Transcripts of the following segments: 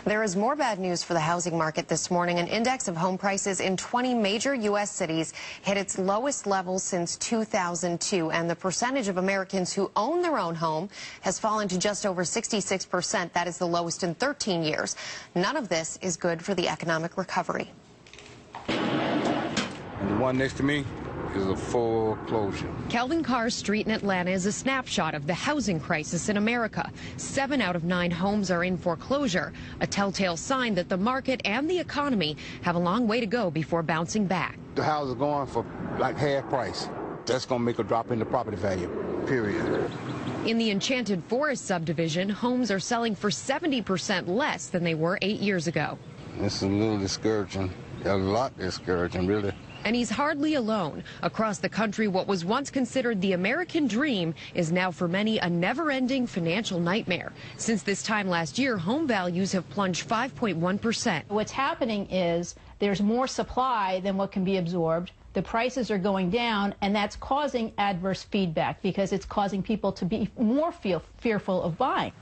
There is more bad news for the housing market this morning. An index of home prices in 20 major U.S. cities hit its lowest level since 2002, and the percentage of Americans who own their own home has fallen to just over 66%. That is the lowest in 13 years. None of this is good for the economic recovery. And the one next to me is a foreclosure. Kelvin Carr's street in Atlanta is a snapshot of the housing crisis in America. 7 out of 9 homes are in foreclosure, a telltale sign that the market and the economy have a long way to go before bouncing back. The house is going for like half price. That's going to make a drop in the property value, period. In the Enchanted Forest subdivision, homes are selling for 70% less than they were 8 years ago. It's a little discouraging, a lot discouraging, really. And he's hardly alone. Across the country, what was once considered the American dream is now for many a never-ending financial nightmare. Since this time last year, home values have plunged 5.1%. What's happening is there's more supply than what can be absorbed. The prices are going down, and that's causing adverse feedback because it's causing people to be more fearful of buying.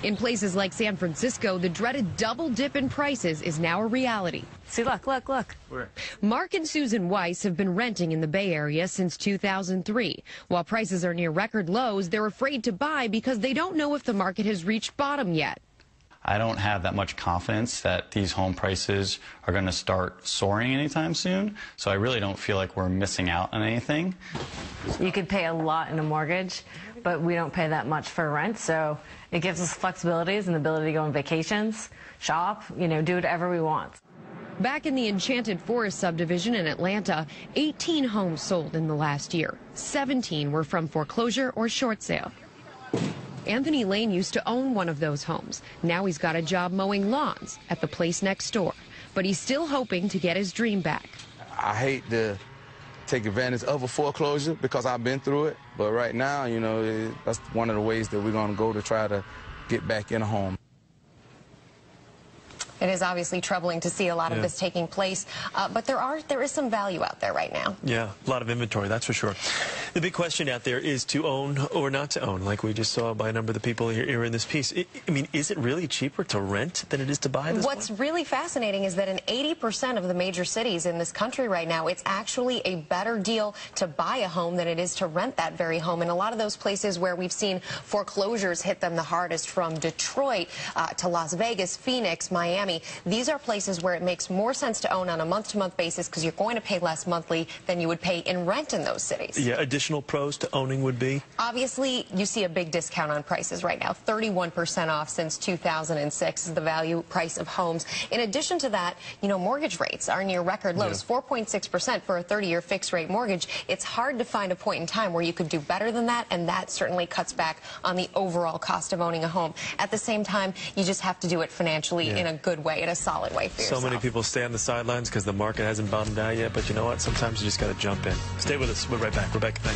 In places like San Francisco, the dreaded double dip in prices is now a reality. See, look. Where? Mark and Susan Weiss have been renting in the Bay Area since 2003. While prices are near record lows, they're afraid to buy because they don't know if the market has reached bottom yet. I don't have that much confidence that these home prices are going to start soaring anytime soon, so I really don't feel like we're missing out on anything. You could pay a lot in a mortgage, but we don't pay that much for rent, so it gives us flexibilities and the ability to go on vacations, shop, do whatever we want. Back in the Enchanted Forest subdivision in Atlanta, 18 homes sold in the last year. 17 were from foreclosure or short sale. Anthony Lane used to own one of those homes. Now he's got a job mowing lawns at the place next door. But he's still hoping to get his dream back. I hate to take advantage of a foreclosure because I've been through it. But right now, that's one of the ways that we're going to go to try to get back in a home. It is obviously troubling to see a lot of this taking place, but there is some value out there right now. Yeah, a lot of inventory, that's for sure. The big question out there is to own or not to own, like we just saw by a number of the people here in this piece. I mean, is it really cheaper to rent than it is to buy this What's really fascinating is that in 80% of the major cities in this country right now, it's actually a better deal to buy a home than it is to rent that very home. And a lot of those places where we've seen foreclosures hit them the hardest, from Detroit to Las Vegas, Phoenix, Miami, these are places where it makes more sense to own on a month-to-month basis because you're going to pay less monthly than you would pay in rent in those cities. Yeah, additional pros to owning would be? Obviously, you see a big discount on prices right now. 31% off since 2006 is the value price of homes. In addition to that, mortgage rates are near record lows, 4.6% for a 30-year fixed-rate mortgage. It's hard to find a point in time where you could do better than that, and that certainly cuts back on the overall cost of owning a home. At the same time, you just have to do it financially in a good way, in a solid way for yourself. So many people stay on the sidelines because the market hasn't bottomed out yet, but you know what? Sometimes you just got to jump in. Stay with us. We're right back. Rebecca, thanks.